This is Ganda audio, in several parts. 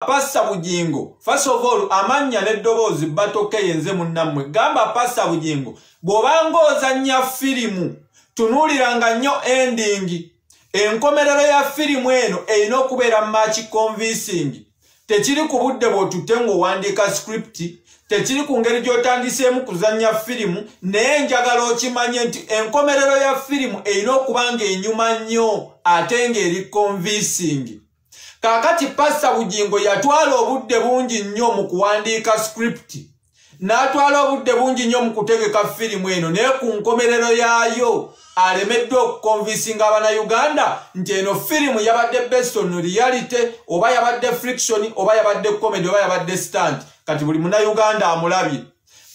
Passa Bugingo. First of all, amanya n'eddoboozi batoke yenze munnammwe. Gamba Passa Bugingo. Bw'obanga nya firimu, tunuuliranga nnyo ending. Enkomerero ya firimu eno erina okubeera much convincing. Tekiri ku budde bw'otutte ng'owandiika script, tekiri ku ngeri gy'otandiseemu kuzannya firimu, naye njagala okimanye nti enkomerero ya firimu erina okuba ng'enyuma nnyo ate ng'eri convincing. Kaakati Passa Bugingo yatwala obudde bungi nnyo mu kuwandiika script, n'atwala obudde bungi nnyo mu kutegeka firimu eno, naye ku nkomerero yaayo alemeddwa okukonvinsinga Abannayuganda nti eno firimu yabadde based on reality, oba yabadde friction, oba yabadde comedy, oba yabadde stunt. Kati buli Munnayuganda amulabye.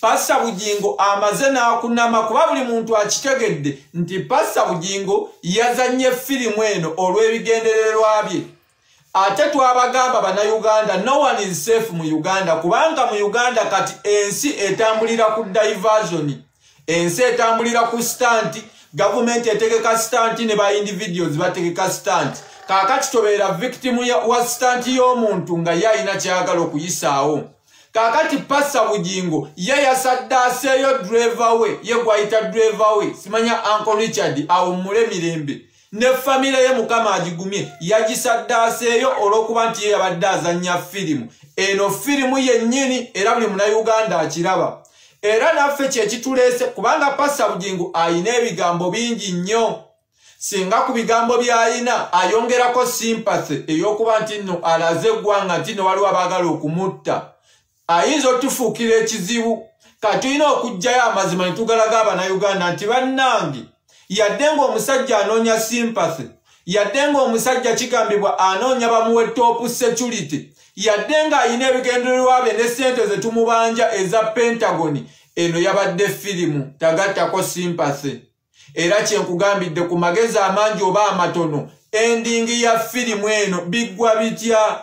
Passa Bugingo amaze n'akunama kuba buli muntu akitegedde nti Passa Bugingo yazannye firimu eno olw'ebigendererwa bye. Ate twabagamba Bannayuganda, no one is safe mu Uganda, kubanga mu Uganda kati ensi etambulira ku diversion, ensi etambulira ku stunt. Government etegeka stunt ne ba individuals bategeka stunt. Kaakati tobeera victim wa stunt y'omuntu nga yalina kyagala okuyisaawo. Kaakati Passa Bugingo ye yasaddaaseeyo driver we, ye gwayita driver we, simanya Uncle Richard awummule mirembe. Ne famile ye Mukama agigumye yagisaddaaseeyo olw'okuba nti ye yabadde azannya firimu. Eno firimu yennyini era buli Munnayuganda akiraba. Era naffe kyekituleese kubanga Passa Bugingo ayina ebigambo bingi nnyo. Singa ku bigambo by'ayina ayongerako sympathy ey'okuba nti nno alaze eggwanga nti nno waliwo abaagala okumutta. Ayinza otufuukira ekizibu. Katulina okuggyayo amazima ne tugalaga Abannayuganda nti bannange, yadde ng'omusajja anoonya sympathy, yadde ng'omusajja kigambibwa anoonya bamuwe top security, yadde ng'ayina ebigendererwa bye ne ssente ze tumubanja eza Pentagon, eno yabadde firimu tagattako sympathy. Era kyenkugambidde ku magezi amangi oba amatono, ending ya firimu eno biggwa bitya.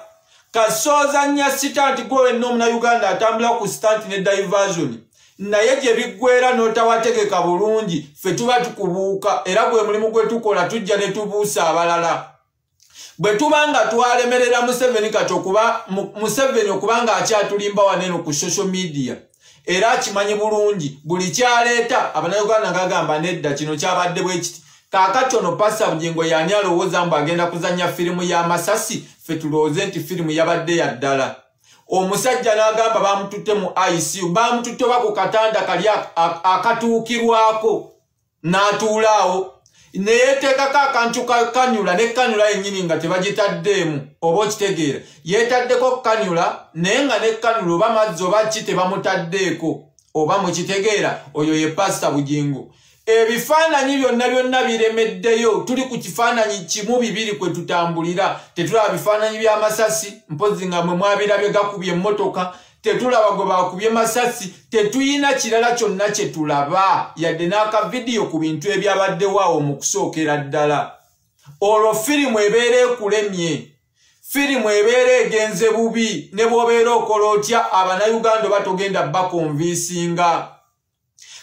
Kasooza nnya stunt gwe wenna Omunnayuganda atambula ku stunt ne diversion, naye gye biggwera n'otawategeka bulungi, ffe tuba tukubuuka, era gwe mulimu gwe tukola tujja ne tubuusa abalala. Bwe tuba nga twalemerera Museveni kati okuba Museveni okuba nga akyatulimba waneno ku social media, era akimanyi bulungi buli kyaleeta Abannayuganda ngagamba nedda kino kyabadde bwe kiti. Kaakati ono Passa Bugingo y'ani alowooza mbu agenda kuzannya firimu y'amasasi, ffe tulowooze nti firimu yabadde ya ddala. Omusajja n'agamba bamututte mu ICU, bamututte oba ku katanda kali akatuukirwako n'atuulaawo. Ne yeeteekako akantu ka kanyula, ne kanyula yennyini nga tebagitaddeemu, oba okitegeera. Yeetaddeko kanyula naye nga ne kanyula oba mazzi oba ki tebamutaddeeko, oba mukitegeera. Oyo ye Passa Bugingo. Ebifaananyi byonna biremeddeyo. Tuli ku kifaananyi kimu bibiri kwe tutambulira. Tetulaba bifaananyi by'amasasi, mpozi nga mwe mwabirabye gakubye emmotoka. Tetulaba gwe bakubye masasi. Tetuyina kirala kyonna kye tulaba yadde n'aka vidiyo ku bintu ebyabaddewo awo mu kusookera ddala. Olwo firimu ebeera ekulemye, firimu ebeera egenze bubi, ne bw'obeera okola otya Abannayuganda oba togenda bakonvinsinga.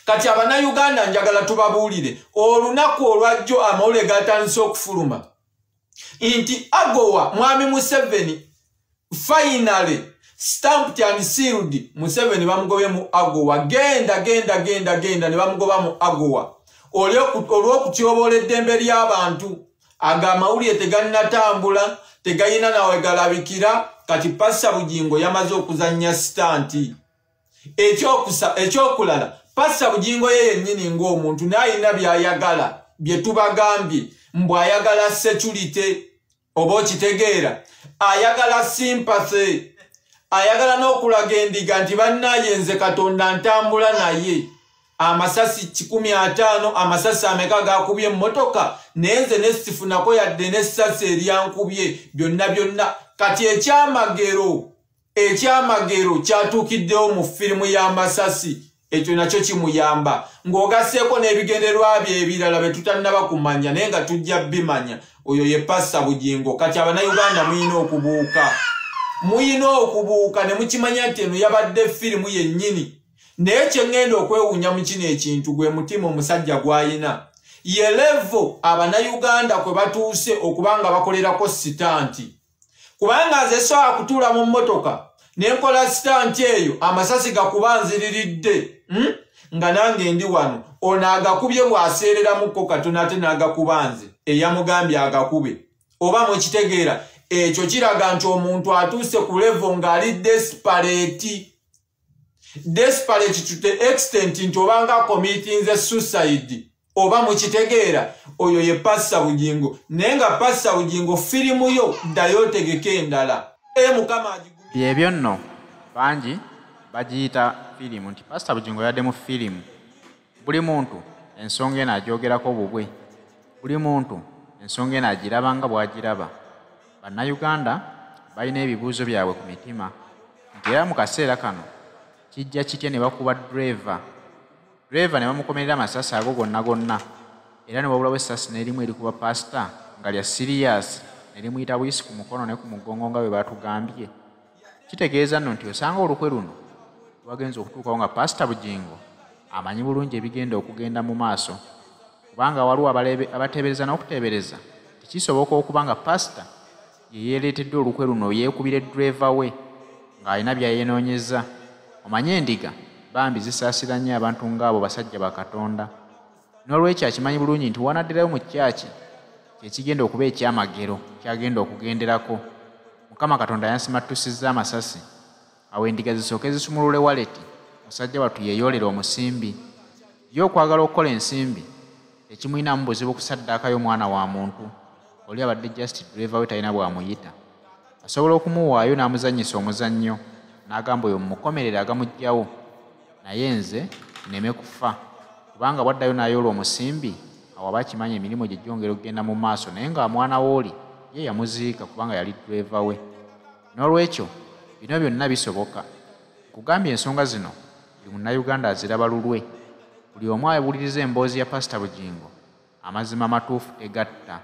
Kati Abannayuganda njagala tubabuulire olunaku olwajjo amawulire gatandise okufuluma nti AGOA Mwami Museveni finally stamped and sealed. Museveni bamugobye mu AGOA. Genda ne bamugoba mu AGOA olw'okutyobola eddembe ly'abantu. Aga amawulire tegalinatambula, tegayina nawe galabikira. Kati Passa Bugingo yamaze okuzannya stanti. Ekyokulala, Passa Bugingo ye yennyini ng'omuntu n'ayina by'ayagala bye tubagambye mbu ayagala security, oba okitegeera, ayagala sympathy, ayagala n'okulaga endiga nti bannaye nze Katonda ntambula naye. Amasasi 150, amasasi ameka gakubye emmotoka, naye nze ne sifunako yadde n'essasi eryankubye byonna. Kati ekyamagero kyatuukiddewo mu firimu y'amasasi. Ekyo nakyo kimuyamba ng'ogasseeko n'ebigendererwa bye ebirala bye tutannaba kumanya naye nga tujja bimanya. Oyo ye Passa Bugingo. Kati Abannayuganda muyina okubuuka ne mukimanya nti eno yabadde firimu yennyini. Naye kye ŋŋenda okwewuunya mu kino ekintu gwe mutima omusajja gw'ayina. Ye levo Abannayuganda kwe batuuse okuba nga bakolerako sitanti. kubanga nze sobola kutuula mu mmotoka ne nkola sitanti eyo amasasi gakuba nziriridde nga nange ndi wano ono agakubye bw'aseereramuko katono ate n'agakuba nze eyamugambye agakube oba mwekitegeera ekyo kiraga nti omuntu atuuse ku level ng'ali desperate to the extent nti obanga committinze suicide oba mwekitegeera oyo ye Pastor Bugingo naye nga Pastor Bugingo firimu yo ddayo otegeke endala mukama agigubye byebyo nno bangi bagiyita firimu nti Pastor Bugingo yadde mu firimu buli muntu ensonga eno agyogerako bubwe buli muntu ensonga eno agiraba nga bw'agiraba bannayuganda balina ebibuuzo byabwe ku mitima nti era mu kaseera kano kijja kitya ne bakuba driver ne bamukomerera amasasi ago gonna era ne babulawo essasi n'erimu erikuba pasita nga lya sirias ne limuyita buyisi ku mukono ne ku mugongo nga bwe batugambye kitegeeza nno nti osanga olukwe luno lwagenza okutuukawo nga Pastor Bugingo amanyi bulungi ebigenda okugenda mu maaso kubanga waliwo abateebereza n'okuteebereza tekisoboka okuba nga pasita ye yeereetedde olukwe luno yeekubire driver we ng'alina byayenoonyeza omanye endiga bambi zisaasira nnyo abantu ng'abo basajja ba Katonda n'olwekyo akimanyi bulungi nti wanaddirayo mu kyaki kyekigenda okuba ekyamagero kyagenda okugenderako Mukama Katonda yansimattusizza amasasi awo endiga zisooke zisumulule waleti musajja wattu yeeyolera omusimbi ye okwagala okukola ensimbi tekimuyinamu buzibu kusaddaakayo omwana wa muntu oli abadde just driver we talina bw'amuyita asobola okumuwaayo n'amuzannyisa omuzannyo n'agamba oyo mumukomerere agamuggyawo naye nze nneme kufa kubanga bwaddayo n'ayoola omusimbi awo aba akimanyi emirimu gye gyongera okugenda mu maaso naye nga mwana wooli ye yamuziika kubanga yali driver we n'olwekyo bino byonna bisoboka kugambye ensonga zino buli munnayuganda aziraba lulwe buli omu awuliriza emboozi ya Pastor Bugingo amazima matuufu tegatta